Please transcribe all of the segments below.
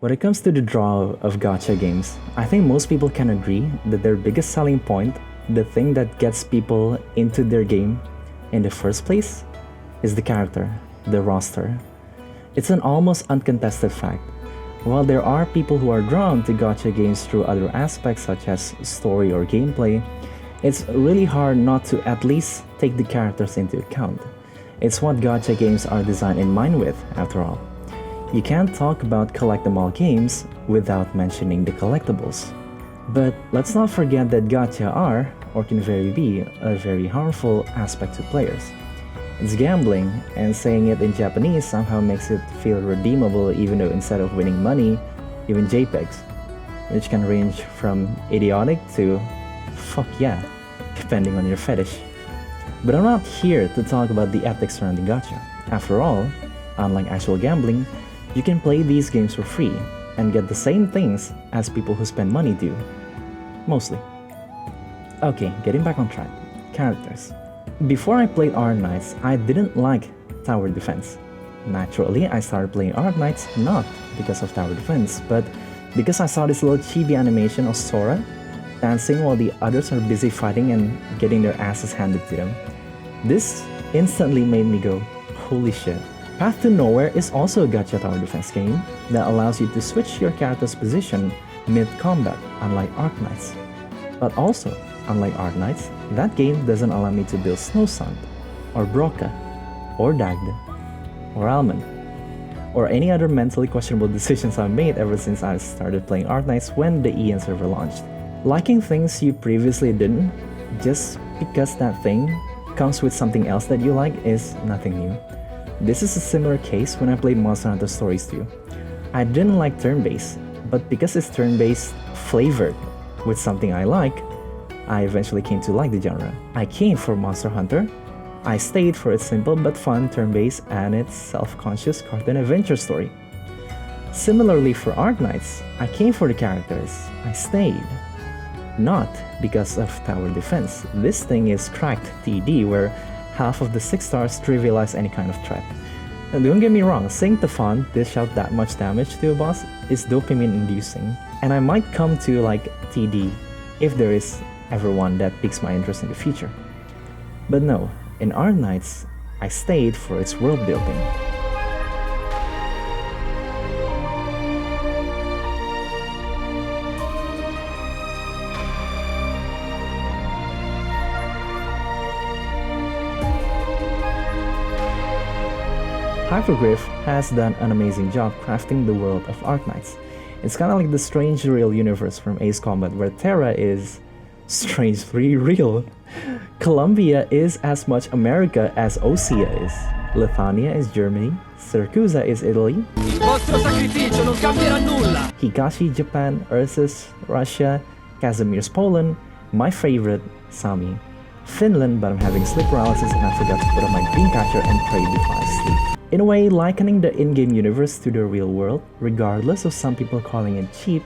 When it comes to the draw of gacha games, I think most people can agree that their biggest selling point, the thing that gets people into their game in the first place, is the character, the roster. It's an almost uncontested fact. While there are people who are drawn to gacha games through other aspects such as story or gameplay, it's really hard not to at least take the characters into account. It's what gacha games are designed in mind with, after all. You can't talk about collect-em-all games without mentioning the collectibles. But let's not forget that gacha are, or can be, a very harmful aspect to players. It's gambling, and saying it in Japanese somehow makes it feel redeemable even though instead of winning money, you win JPEGs, which can range from idiotic to fuck yeah, depending on your fetish. But I'm not here to talk about the ethics surrounding gacha. After all, unlike actual gambling, you can play these games for free and get the same things as people who spend money do. Mostly. Okay, getting back on track. Characters. Before I played Arknights, I didn't like tower defense. Naturally, I started playing Arknights not because of tower defense, but because I saw this little chibi animation of Sora dancing while the others are busy fighting and getting their asses handed to them. This instantly made me go, holy shit. Path to Nowhere is also a gacha tower defense game that allows you to switch your character's position mid-combat, unlike Arknights. But also, unlike Arknights, that game doesn't allow me to build Snowsand, or Broca, or Dagda, or Almond, or any other mentally questionable decisions I've made ever since I started playing Arknights when the EN server launched. Liking things you previously didn't, just because that thing comes with something else that you like, is nothing new. This is a similar case when I played Monster Hunter Stories 2. I didn't like turn-based, but because it's turn-based flavored with something I like, I eventually came to like the genre. I came for Monster Hunter. I stayed for its simple but fun turn-based and its self-conscious cartoon adventure story. Similarly for Arknights, I came for the characters. I stayed. Not because of tower defense. This thing is cracked TD where half of the 6 stars trivialize any kind of threat. Now, don't get me wrong, seeing Tefon dish out that much damage to a boss is dopamine inducing, and I might come to like TD if there is ever one that piques my interest in the future. But no, in Arknights, I stayed for its world building. Hypergriff has done an amazing job crafting the world of Arknights. It's kinda like the strange real universe from Ace Combat where Terra is strangely real. Colombia is as much America as Osea is. Lithuania is Germany. Siracusa is Italy. Il vostro sacrificio non cambierà nulla! Higashi, Japan. Ursus, Russia. Casimir's Poland. My favorite, Sami. Finland, but I'm having sleep paralysis and I forgot to put on my dreamcatcher and pray before I sleep. In a way, likening the in-game universe to the real world, regardless of some people calling it cheap,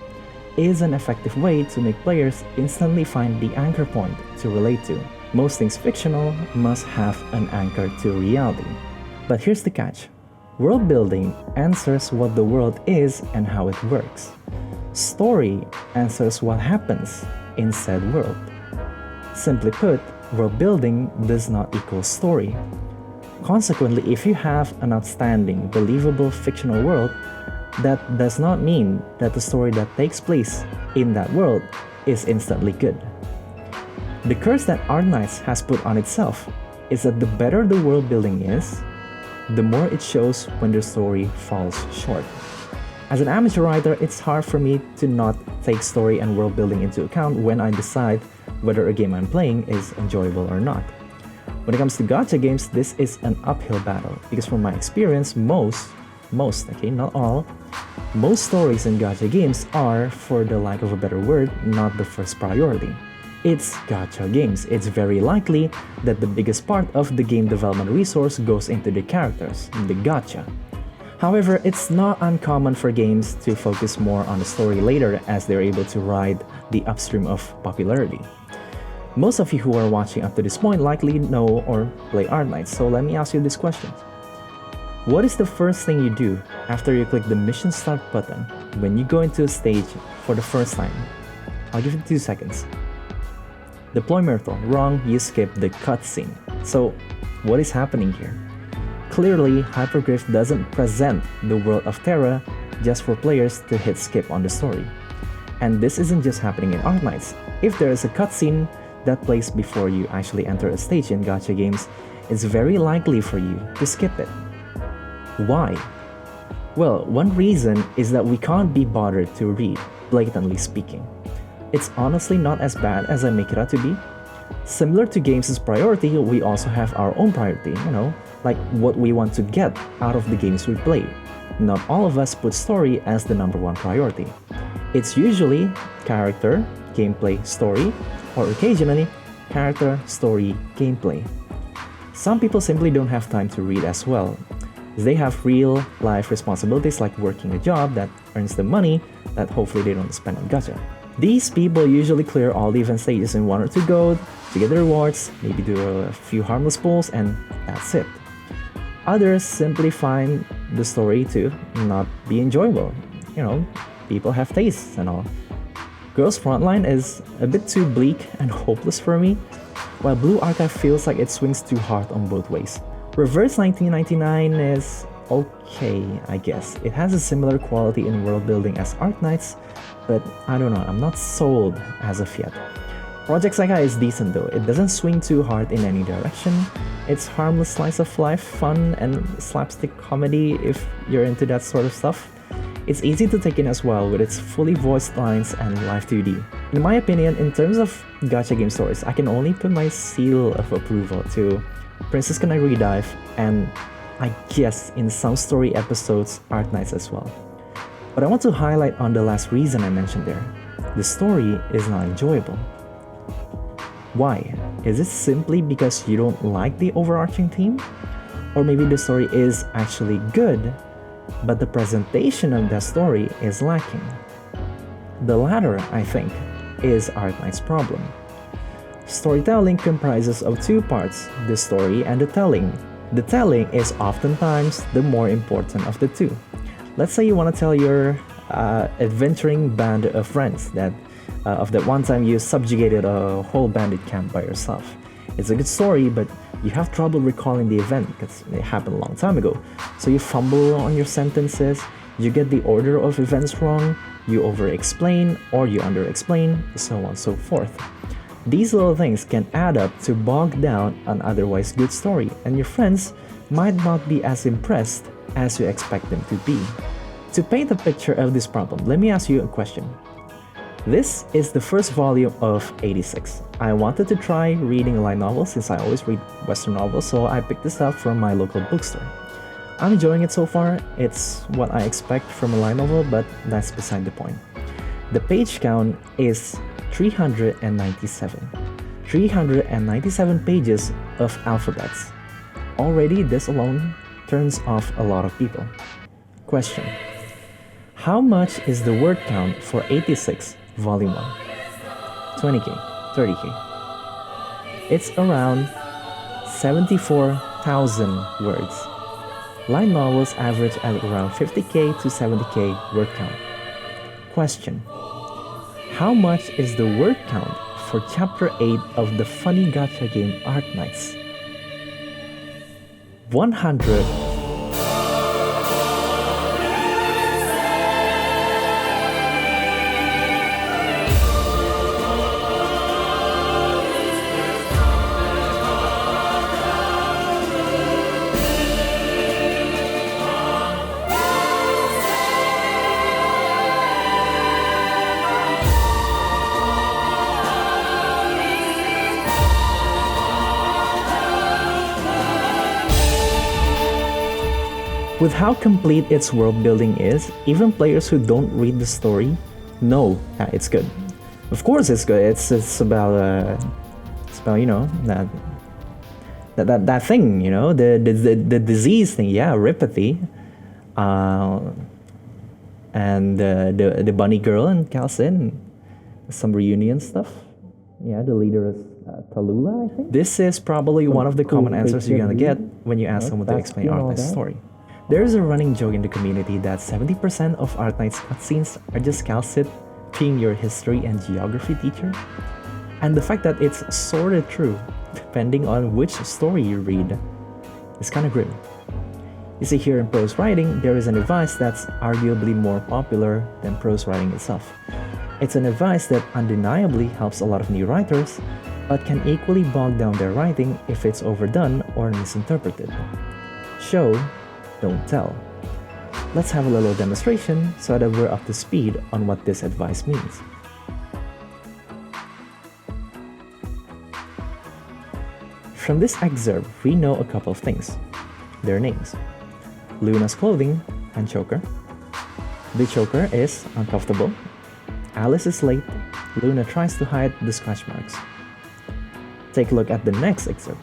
is an effective way to make players instantly find the anchor point to relate to. Most things fictional must have an anchor to reality. But here's the catch. World building answers what the world is and how it works. Story answers what happens in said world. Simply put, world building does not equal story. Consequently, if you have an outstanding, believable fictional world, that does not mean that the story that takes place in that world is instantly good. The curse that Arknights has put on itself is that the better the world building is, the more it shows when the story falls short. As an amateur writer, it's hard for me to not take story and world building into account when I decide whether a game I'm playing is enjoyable or not. When it comes to gacha games, this is an uphill battle because from my experience, most, okay, not all, most stories in gacha games are, for the lack of a better word, not the first priority. It's gacha games. It's very likely that the biggest part of the game development resource goes into the characters, the gacha. However, it's not uncommon for games to focus more on the story later as they're able to ride the upstream of popularity. Most of you who are watching up to this point likely know or play Arknights, so let me ask you this question. What is the first thing you do after you click the mission start button when you go into a stage for the first time? I'll give it 2 seconds. Deploy Myrtle. Wrong, you skip the cutscene. So, what is happening here? Clearly, Hypergriff doesn't present the world of Terra just for players to hit skip on the story. And this isn't just happening in Arknights. If there is a cutscene that plays before you actually enter a stage in gacha games, it's very likely for you to skip it. Why? Well, one reason is that we can't be bothered to read, blatantly speaking. It's honestly not as bad as I make it out to be. Similar to games' priority, we also have our own priority, like what we want to get out of the games we play. Not all of us put story as the number one priority. It's usually character, gameplay, story, or occasionally character, story, gameplay. Some people simply don't have time to read as well. They have real life responsibilities like working a job that earns them money that hopefully they don't spend on gacha. These people usually clear all the event stages in 1 or 2 go to get the rewards, maybe do a few harmless pulls, and that's it. Others simply find the story to not be enjoyable. People have tastes and all. Girls Frontline is a bit too bleak and hopeless for me, while Blue Archive feels like it swings too hard on both ways. Reverse 1999 is okay, I guess. It has a similar quality in world building as Arknights, but I don't know, I'm not sold as of yet. Project Saga is decent though. It doesn't swing too hard in any direction. It's harmless slice of life, fun, and slapstick comedy if you're into that sort of stuff. It's easy to take in as well with its fully voiced lines and live 2D. In my opinion, in terms of gacha game stories, I can only put my seal of approval to Princess Can I Redive and I guess in some story episodes, Arknights as well. But I want to highlight on the last reason I mentioned there. The story is not enjoyable. Why? Is it simply because you don't like the overarching theme? Or maybe the story is actually good, but the presentation of that story is lacking? The latter, I think, is Arknights' problem. Storytelling comprises of 2 parts, the story and the telling. The telling is oftentimes the more important of the 2. Let's say you want to tell your adventuring band of friends that of that one time you subjugated a whole bandit camp by yourself. It's a good story, but you have trouble recalling the event because it happened a long time ago. So you fumble on your sentences, you get the order of events wrong, you over-explain or you under-explain, so on and so forth. These little things can add up to bog down an otherwise good story, and your friends might not be as impressed as you expect them to be. To paint a picture of this problem, let me ask you a question. This is the first volume of 86. I wanted to try reading a light novel since I always read Western novels, so I picked this up from my local bookstore. I'm enjoying it so far. It's what I expect from a light novel, but that's beside the point. The page count is 397. 397 pages of alphabets. Already, this alone turns off a lot of people. Question. How much is the word count for 86 Volume 1? 20k, 30k. It's around 74,000 words. Light novels average at around 50k to 70k word count. Question. How much is the word count for Chapter 8 of the funny gacha game Arknights? 100. With how complete its world building is, even players who don't read the story know that it's good. Of course it's good. It's about that thing, the disease thing, ripathy, and the bunny girl and Calcin, some reunion stuff. Yeah, the leader is Tallulah, I think. This is probably one of the common answers you're gonna get when you ask someone to explain Arknight's story. There is a running joke in the community that 70% of Arknights cutscenes are just Calcit being your history and geography teacher. And the fact that it's sorta true, depending on which story you read, is kinda grim. You see, here in prose writing, there is an advice that's arguably more popular than prose writing itself. It's an advice that undeniably helps a lot of new writers, but can equally bog down their writing if it's overdone or misinterpreted. Show, don't tell. Let's have a little demonstration so that we're up to speed on what this advice means. From this excerpt, we know a couple of things. Their names. Luna's clothing and choker. The choker is uncomfortable. Alice is late. Luna tries to hide the scratch marks. Take a look at the next excerpt.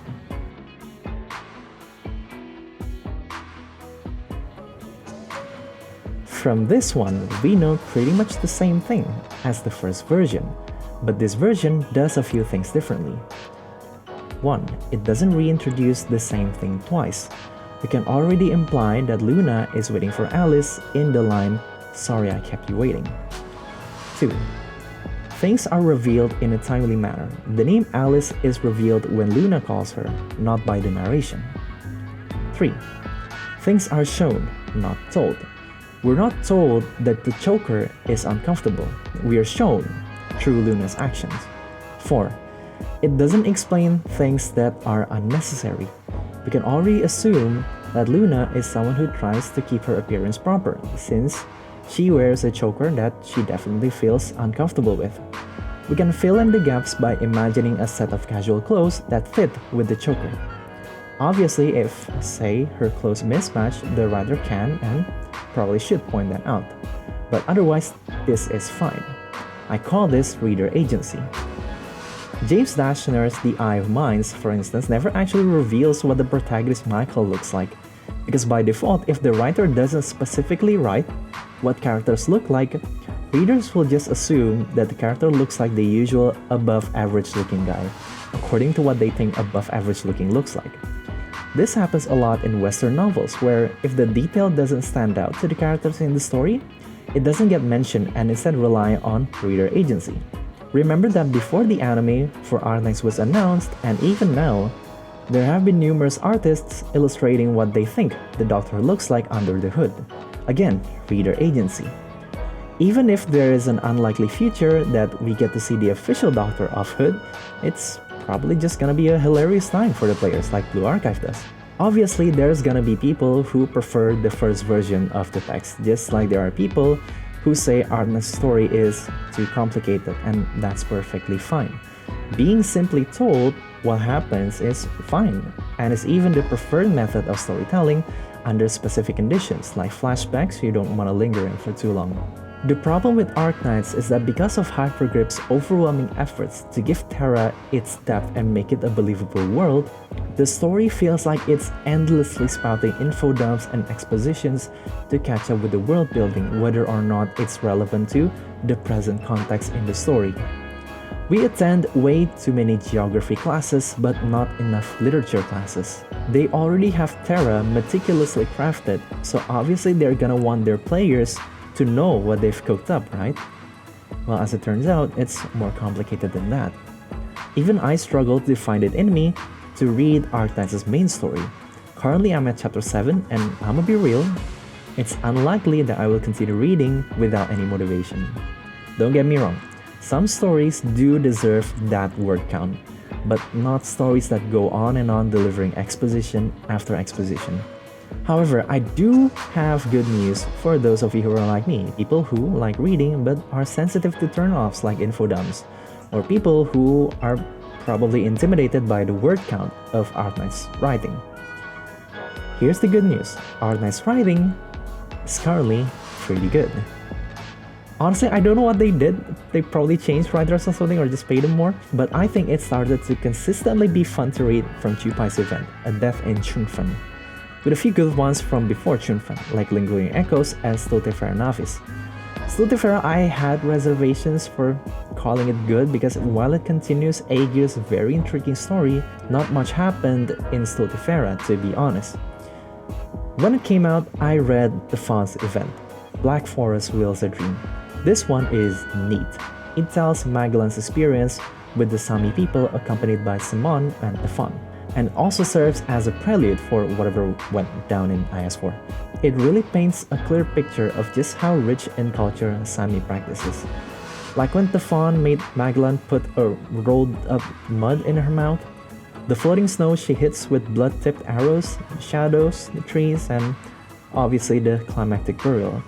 From this one, we know pretty much the same thing as the first version, but this version does a few things differently. 1. It doesn't reintroduce the same thing twice. We can already imply that Luna is waiting for Alice in the line, "Sorry I kept you waiting." 2. Things are revealed in a timely manner. The name Alice is revealed when Luna calls her, not by the narration. 3. Things are shown, not told. We're not told that the choker is uncomfortable. We are shown through Luna's actions. 4. It doesn't explain things that are unnecessary. We can already assume that Luna is someone who tries to keep her appearance proper, since she wears a choker that she definitely feels uncomfortable with. We can fill in the gaps by imagining a set of casual clothes that fit with the choker. Obviously, if, say, her clothes mismatch, the writer can and probably should point that out. But otherwise, this is fine. I call this reader agency. James Dashner's The Eye of Minds, for instance, never actually reveals what the protagonist Michael looks like, because by default, if the writer doesn't specifically write what characters look like, readers will just assume that the character looks like the usual above-average looking guy, according to what they think above-average looking looks like. This happens a lot in Western novels, where if the detail doesn't stand out to the characters in the story, it doesn't get mentioned and instead rely on reader agency. Remember that before the anime for Arknights was announced, and even now, there have been numerous artists illustrating what they think the Doctor looks like under the hood. Again, reader agency. Even if there is an unlikely future that we get to see the official Doctor off hood, it's probably just gonna be a hilarious time for the players like Blue Archive does. Obviously, there's gonna be people who prefer the first version of the text, just like there are people who say Arknight's story is too complicated, and that's perfectly fine. Being simply told what happens is fine, and is even the preferred method of storytelling under specific conditions, like flashbacks you don't want to linger in for too long. The problem with Arknights is that because of Hypergrip's overwhelming efforts to give Terra its depth and make it a believable world, the story feels like it's endlessly spouting info dumps and expositions to catch up with the world building, whether or not it's relevant to the present context in the story. We attend way too many geography classes, but not enough literature classes. They already have Terra meticulously crafted, so obviously they're gonna want their players to know what they've cooked up, right? Well, as it turns out, it's more complicated than that. Even I struggled to find it in me to read Arknights' main story. Currently, I'm at chapter 7, and I'ma be real, it's unlikely that I will continue reading without any motivation. Don't get me wrong, some stories do deserve that word count, but not stories that go on and on delivering exposition after exposition. However, I do have good news for those of you who are like me, people who like reading but are sensitive to turn-offs like info dumps, or people who are probably intimidated by the word count of Arknight's writing. Here's the good news, Arknight's writing is currently pretty good. Honestly, I don't know what they did. They probably changed writers or something, or just paid them more, but I think it started to consistently be fun to read from Chupai's event, A Death in Chunfen, with a few good ones from before Chunfen, like Lingering Echoes and Stultifera Navis. Stultifera, I had reservations for calling it good because while it continues Aegir's very intriguing story, not much happened in Stultifera, to be honest. When it came out, I read the Fawn's event, Black Forest Wills a Dream. This one is neat. It tells Magellan's experience with the Sami people accompanied by Simon and the Fawn, and also serves as a prelude for whatever went down in IS4. It really paints a clear picture of just how rich in culture Sami practices. Like when the Fawn made Magellan put a rolled up mud in her mouth, the floating snow she hits with blood-tipped arrows, shadows, the trees, and obviously the climactic burial.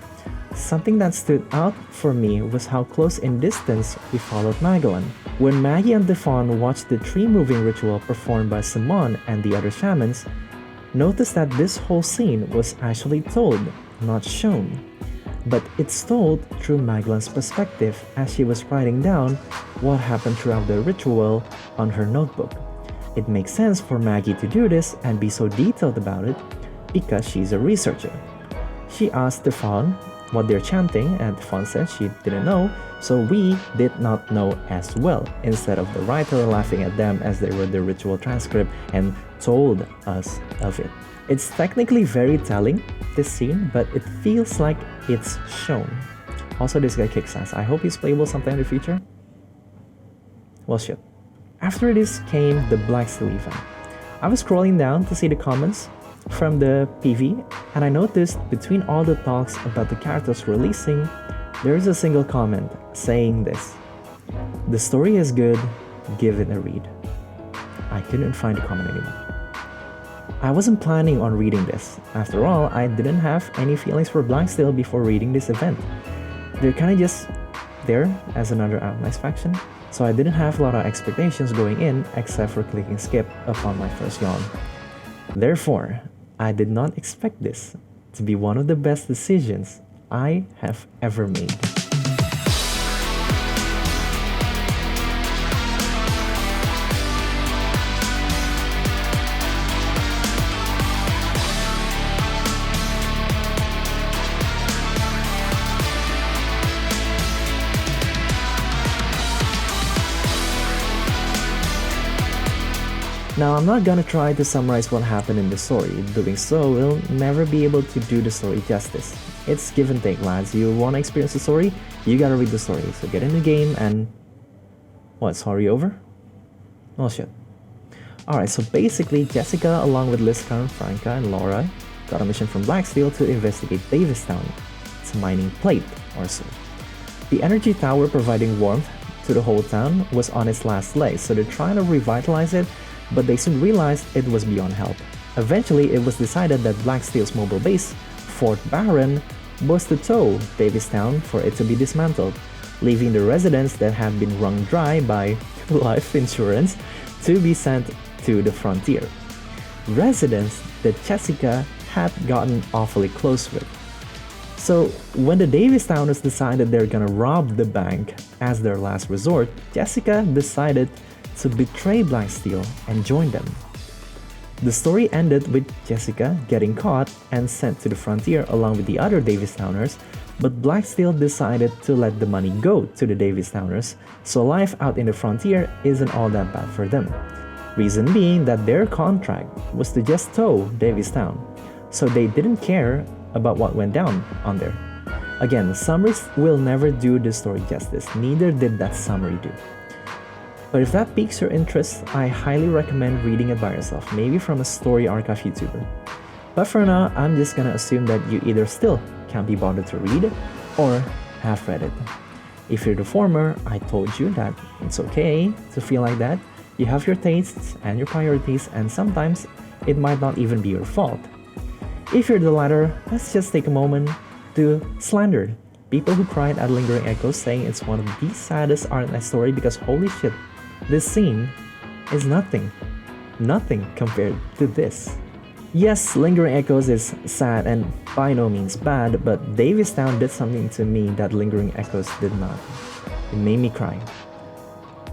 Something that stood out for me was how close in distance we followed Magellan. When Maggie and the Fawn watched the tree-moving ritual performed by Simon and the other shamans, notice that this whole scene was actually told, not shown. But it's told through Magellan's perspective as she was writing down what happened throughout the ritual on her notebook. It makes sense for Maggie to do this and be so detailed about it because she's a researcher. She asked the Fawn what they're chanting, and the Fawn said she didn't know, so we did not know as well, instead of the writer laughing at them as they read the ritual transcript and told us of it. It's technically very telling, this scene, but it feels like it's shown. Also, this guy kicks ass. I hope he's playable sometime in the future. Well, shit. After this came the Black Steel event. I was scrolling down to see the comments from the PV, and I noticed between all the talks about the characters releasing, there is a single comment saying this: "The story is good, give it a read." I couldn't find the comment anymore. I wasn't planning on reading this. After all, I didn't have any feelings for Black Steel before reading this event. They're kinda just there as another Arknights faction, so I didn't have a lot of expectations going in except for clicking skip upon my first yawn. Therefore, I did not expect this to be one of the best decisions I have ever made. Now, I'm not gonna try to summarize what happened in the story. Doing so will never be able to do the story justice. It's give and take, lads. You wanna experience the story, you gotta read the story. So get in the game and... What, story over? Oh shit. Alright, so basically Jessica, along with Liska, Franca, and Laura, got a mission from Blacksteel to investigate Davistown. It's a mining plate, or so. The energy tower providing warmth to the whole town was on its last leg, so they're trying to revitalize it, but they soon realized it was beyond help. Eventually, it was decided that Blacksteel's mobile base, Fort Barren, was to tow Davistown for it to be dismantled, leaving the residents that had been wrung dry by life insurance to be sent to the frontier. Residents that Jessica had gotten awfully close with. So when the Davistowners decided they're gonna rob the bank as their last resort, Jessica decided to betray Blacksteel and join them. The story ended with Jessica getting caught and sent to the frontier along with the other Davistowners, but Blacksteel decided to let the money go to the Davistowners, so life out in the frontier isn't all that bad for them. Reason being that their contract was to just tow Davistown, so they didn't care about what went down on there. Again, summaries will never do the story justice, neither did that summary do. But if that piques your interest, I highly recommend reading it by yourself, maybe from a story archive YouTuber. But for now, I'm just gonna assume that you either still can't be bothered to read or have read it. If you're the former, I told you that it's okay to feel like that. You have your tastes and your priorities, and sometimes it might not even be your fault. If you're the latter, let's just take a moment to slander people who cried at Lingering Echoes, saying it's one of the saddest Arknights story because holy shit, this scene is nothing compared to this. Yes, Lingering Echoes is sad and by no means bad, but Davistown did something to me that Lingering Echoes did not. It made me cry.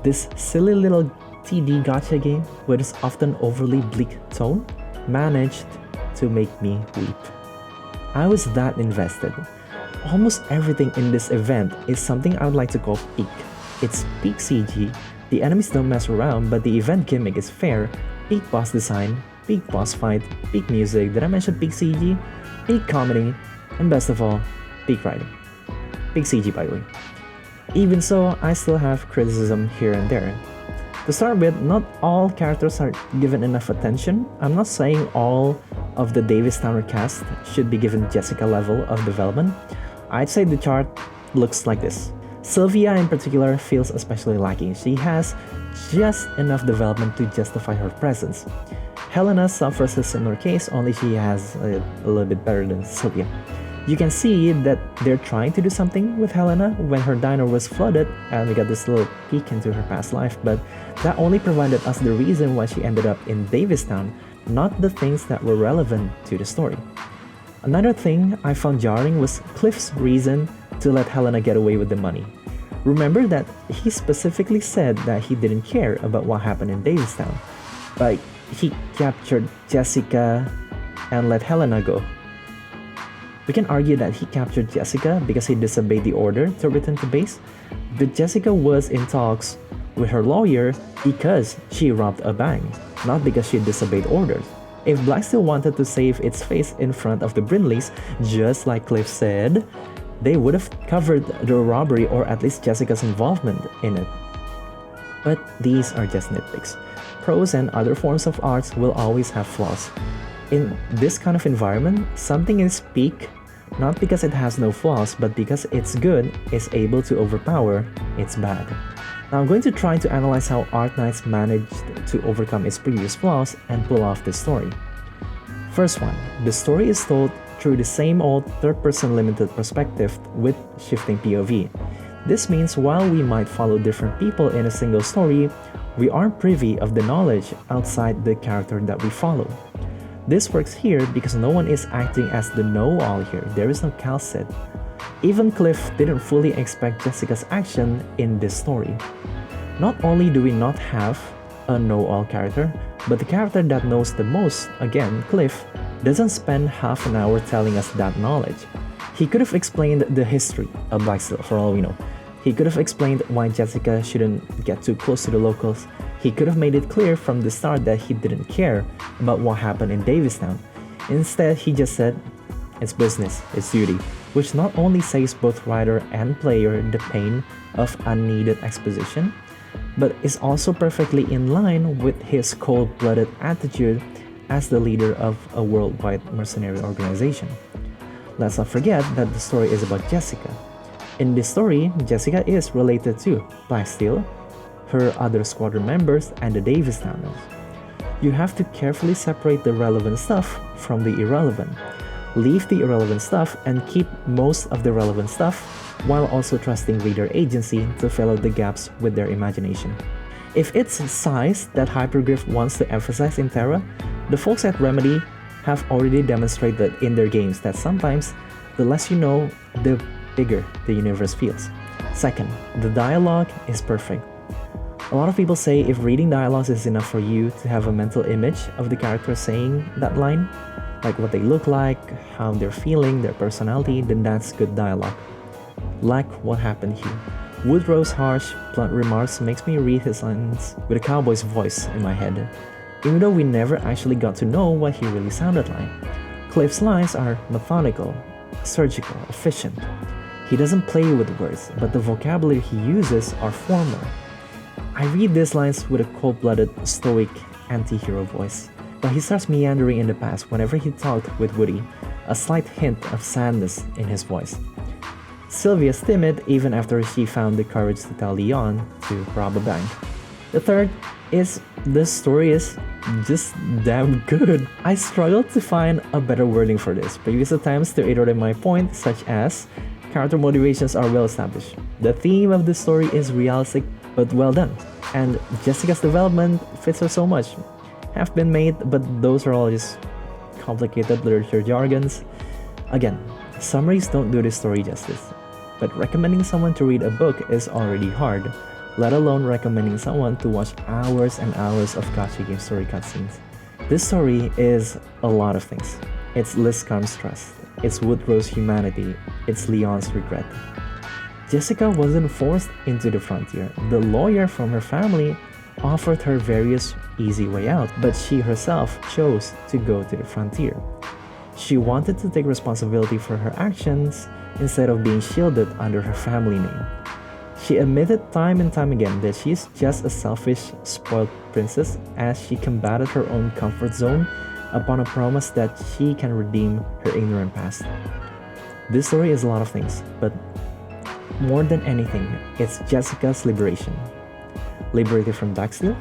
This silly little TD gacha game with its often overly bleak tone managed to make me weep. I was that invested. Almost everything in this event is something I would like to call peak. It's peak CG, the enemies don't mess around, but the event gimmick is fair, peak boss design, peak boss fight, peak music, did I mention peak CG? Peak comedy, and best of all, peak writing. Peak CG, by the way. Even so, I still have criticism here and there. To start with, not all characters are given enough attention. I'm not saying all of the Davis Towner cast should be given Jessica level of development. I'd say the chart looks like this. Sylvia in particular feels especially lacking. She has just enough development to justify her presence. Helena suffers a similar case, only she has a little bit better than Sylvia. You can see that they're trying to do something with Helena when her diner was flooded and we got this little peek into her past life, but that only provided us the reason why she ended up in Davistown, not the things that were relevant to the story. Another thing I found jarring was Cliff's reason to let Helena get away with the money. Remember that he specifically said that he didn't care about what happened in Davistown, but he captured Jessica and let Helena go. We can argue that he captured Jessica because he disobeyed the order to return to base, but Jessica was in talks with her lawyer because she robbed a bank, not because she disobeyed orders. If Black still wanted to save its face in front of the Brinleys, just like Cliff said, they would have covered the robbery or at least Jessica's involvement in it. But these are just nitpicks. Prose and other forms of arts will always have flaws. In this kind of environment, something is peak not because it has no flaws, but because it's good is able to overpower its bad. Now I'm going to try to analyze how Arknights managed to overcome its previous flaws and pull off this story. First one, the story is told through the same old third-person limited perspective with shifting POV. This means while we might follow different people in a single story, we aren't privy of the knowledge outside the character that we follow. This works here because no one is acting as the know-all here. There is no Calcid. Even Cliff didn't fully expect Jessica's action in this story. Not only do we not have a know-all character, but the character that knows the most, again Cliff, doesn't spend half an hour telling us that knowledge. He could have explained the history of Blacksteel for all we know. He could have explained why Jessica shouldn't get too close to the locals. He could have made it clear from the start that he didn't care about what happened in Davistown. Instead, he just said, it's business, it's duty, which not only saves both writer and player the pain of unneeded exposition, but is also perfectly in line with his cold-blooded attitude as the leader of a worldwide mercenary organization. Let's not forget that the story is about Jessica. In this story, Jessica is related to Blacksteel, her other squadron members, and the Davistowners. You have to carefully separate the relevant stuff from the irrelevant. Leave the irrelevant stuff and keep most of the relevant stuff, while also trusting reader agency to fill out the gaps with their imagination. If it's size that Hypergriff wants to emphasize in Terra, the folks at Remedy have already demonstrated in their games that sometimes the less you know, the bigger the universe feels. Second, the dialogue is perfect. A lot of people say if reading dialogues is enough for you to have a mental image of the character saying that line, like what they look like, how they're feeling, their personality, then that's good dialogue. Like what happened here. Woodrow's harsh, blunt remarks makes me read his lines with a cowboy's voice in my head, even though we never actually got to know what he really sounded like. Cliff's lines are methodical, surgical, efficient. He doesn't play with words, but the vocabulary he uses are formal. I read these lines with a cold-blooded, stoic, anti-hero voice, but he starts meandering in the past whenever he talked with Woody, a slight hint of sadness in his voice. Sylvia's timid even after she found the courage to tell Leon to rob a bank. The third is the story is just damn good. I struggled to find a better wording for this. Previous attempts to iterate my point, such as character motivations are well established. The theme of the story is realistic but well done, and Jessica's development fits her so much. Have been made, but those are all just complicated literature jargons. Again, summaries don't do the story justice, but recommending someone to read a book is already hard, let alone recommending someone to watch hours and hours of gacha game story cutscenes. This story is a lot of things. It's Liscarm's trust, it's Woodrow's humanity, it's Leon's regret. Jessica wasn't forced into the frontier. The lawyer from her family offered her various easy way out, but she herself chose to go to the frontier. She wanted to take responsibility for her actions instead of being shielded under her family name. She admitted time and time again that she is just a selfish, spoiled princess as she combated her own comfort zone upon a promise that she can redeem her ignorant past. This story is a lot of things, but more than anything, it's Jessica's liberation. Liberated from Daxil,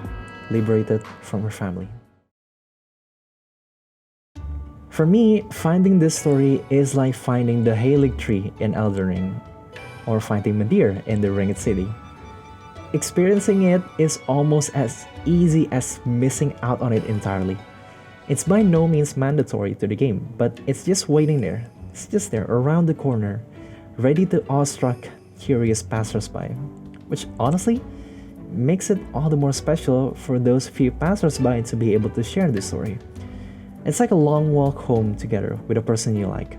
liberated from her family. For me, finding this story is like finding the Halig tree in Elden Ring, or finding Midir in the Ringed City. Experiencing it is almost as easy as missing out on it entirely. It's by no means mandatory to the game, but it's just waiting there. It's just there, around the corner, ready to awestruck, curious passersby, which honestly makes it all the more special for those few passersby to be able to share this story. It's like a long walk home together with a person you like.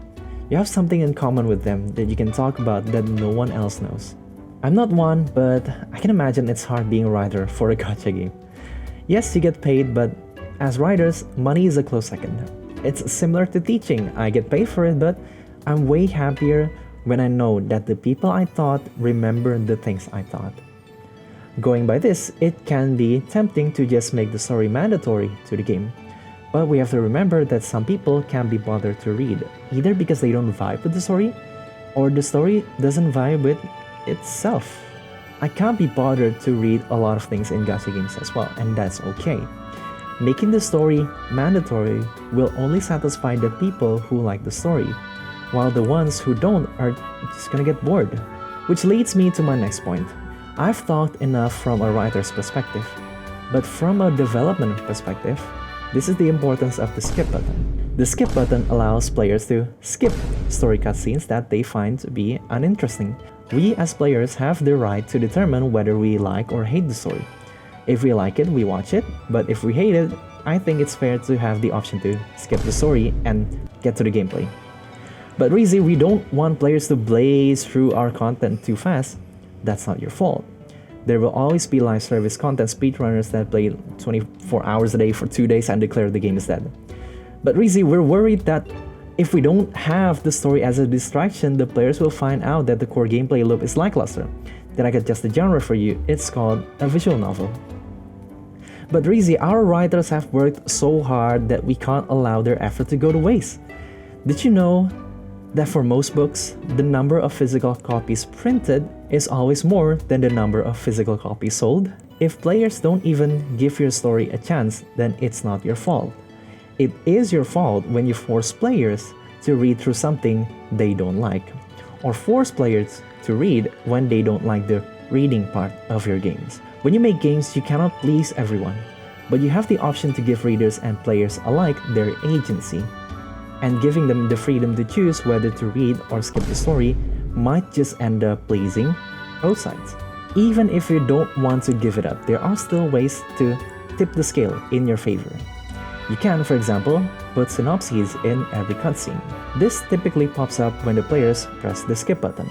You have something in common with them that you can talk about that no one else knows. I'm not one, but I can imagine it's hard being a writer for a gacha game. Yes, you get paid, but as writers, money is a close second. It's similar to teaching. I get paid for it, but I'm way happier when I know that the people I taught remember the things I taught. Going by this, it can be tempting to just make the story mandatory to the game. But we have to remember that some people can't be bothered to read, either because they don't vibe with the story, or the story doesn't vibe with itself. I can't be bothered to read a lot of things in gacha games as well, and that's okay. Making the story mandatory will only satisfy the people who like the story, while the ones who don't are just gonna get bored. Which leads me to my next point. I've talked enough from a writer's perspective, but from a development perspective, this is the importance of the skip button. The skip button allows players to skip story cutscenes that they find to be uninteresting. We as players have the right to determine whether we like or hate the story. If we like it, we watch it, but if we hate it, I think it's fair to have the option to skip the story and get to the gameplay. But really, we don't want players to blaze through our content too fast. That's not your fault. There will always be live service content speedrunners that play 24 hours a day for 2 days and declare the game is dead. But really, we're worried that if we don't have the story as a distraction, the players will find out that the core gameplay loop is lackluster. Then I got just a genre for you, it's called a visual novel. But really, our writers have worked so hard that we can't allow their effort to go to waste. Did you know that for most books, the number of physical copies printed is always more than the number of physical copies sold? If players don't even give your story a chance, then it's not your fault. It is your fault when you force players to read through something they don't like, or force players to read when they don't like the reading part of your games. When you make games, you cannot please everyone, but you have the option to give readers and players alike their agency. And giving them the freedom to choose whether to read or skip the story might just end up pleasing both sides. Even if you don't want to give it up, there are still ways to tip the scale in your favor. You can, for example, put synopses in every cutscene. This typically pops up when the players press the skip button.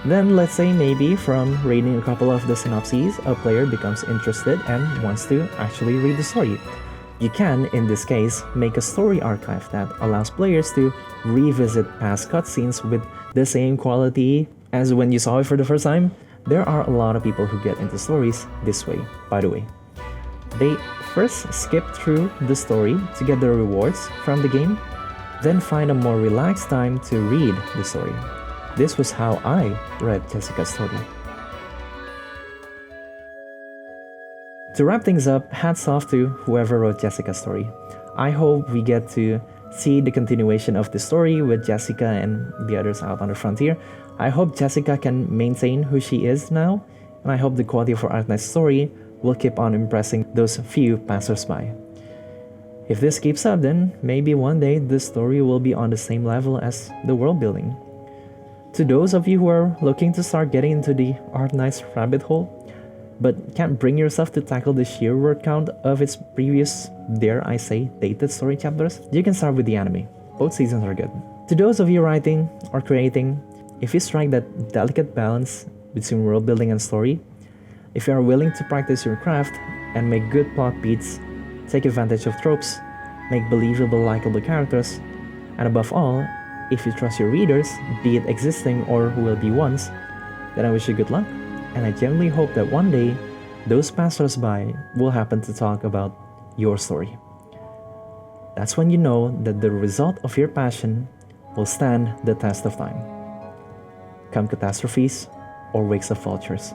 Then let's say maybe from reading a couple of the synopses, a player becomes interested and wants to actually read the story. You can, in this case, make a story archive that allows players to revisit past cutscenes with the same quality as when you saw it for the first time. There are a lot of people who get into stories this way, by the way. They first skip through the story to get the rewards from the game, then find a more relaxed time to read the story. This was how I read Jessica's story. To wrap things up, hats off to whoever wrote Jessica's story. I hope we get to see the continuation of the story with Jessica and the others out on the frontier. I hope Jessica can maintain who she is now, and I hope the quality of her Arknights story will keep on impressing those few passersby. If this keeps up, then maybe one day the story will be on the same level as the world building. To those of you who are looking to start getting into the Arknights rabbit hole, but can't bring yourself to tackle the sheer word count of its previous, dare I say, dated story chapters, you can start with the anime. Both seasons are good. To those of you writing or creating, if you strike that delicate balance between world building and story, if you are willing to practice your craft, and make good plot beats, take advantage of tropes, make believable, likable characters, and above all, if you trust your readers, be it existing or who will be ones, then I wish you good luck, and I genuinely hope that one day, those passers-by will happen to talk about your story. That's when you know that the result of your passion will stand the test of time. Come catastrophes or wakes of vultures.